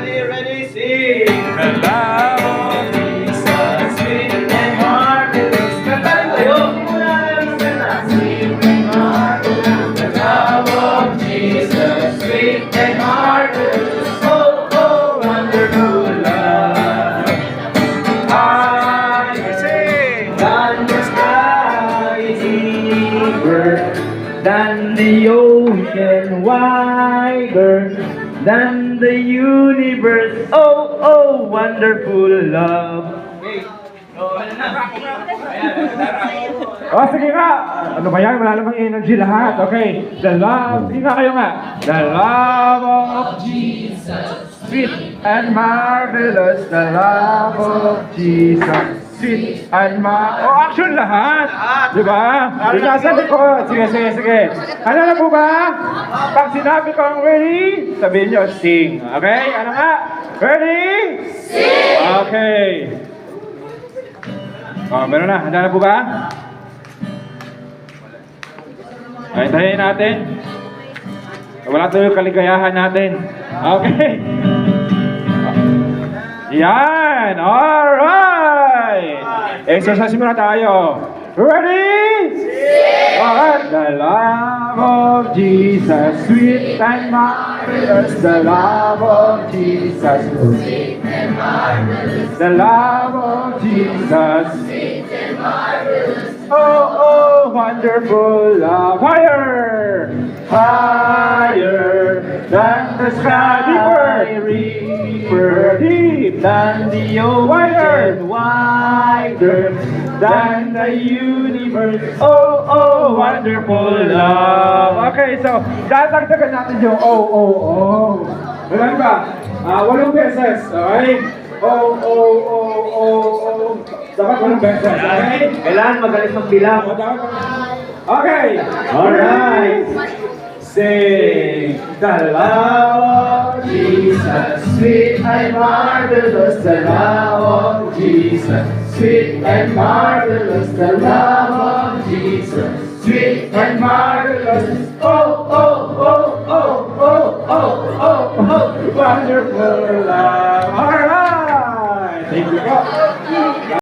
ready, sing. The love of Jesus, sweet and marvelous. Kantahin kayo. Sweet and marvelous. The love of Jesus, sweet and marvelous. Oh, oh, wonderful love. I sing. Than the sky is deeper, than the ocean wider, than the universe. Oh, oh, wonderful love. O, sige nga. Ano ba yan? Wala namang energy lahat. Okay. The love. Sige nga kayo nga. The love of Jesus. Sweet and marvelous. The love of Jesus. Sweet and action lahat. Diba? Yung nasa likod. Sige, sige, sige. Ano na po ba? Pag sinabi ko ang ready, sabihin nyo, sing. Okay? Ano nga? Ready? Sing! Okay. Oh, meron na. Handa na po ba? Hintayin natin. Wala tayo yung kaligayahan natin. Okay. Yan. Alright. Exercise muna tayo. Ready? Alright. The love of Jesus, sweet and marvelous. The love of Jesus, sweet and marvelous. The love of Jesus, sweet and marvelous. Oh, oh, wonderful love. Higher, higher than the sky. Deeper, deep than the ocean. Wider than the universe. Oh, oh, wonderful love. Okay, so dadagdagan natin yung oh, oh, oh. Ilan ba? 8 beses. Okay? Oh, oh, oh, oh, oh. Dapat 8 beses. Okay? Kailangan magaling magbilang. Okay. Alright. Sing. The love of Jesus, sweet and marvelous. The love of Jesus, sweet and marvelous. The love of Jesus, sweet and marvelous. Oh, oh, oh, oh, oh, oh, oh, oh, wonderful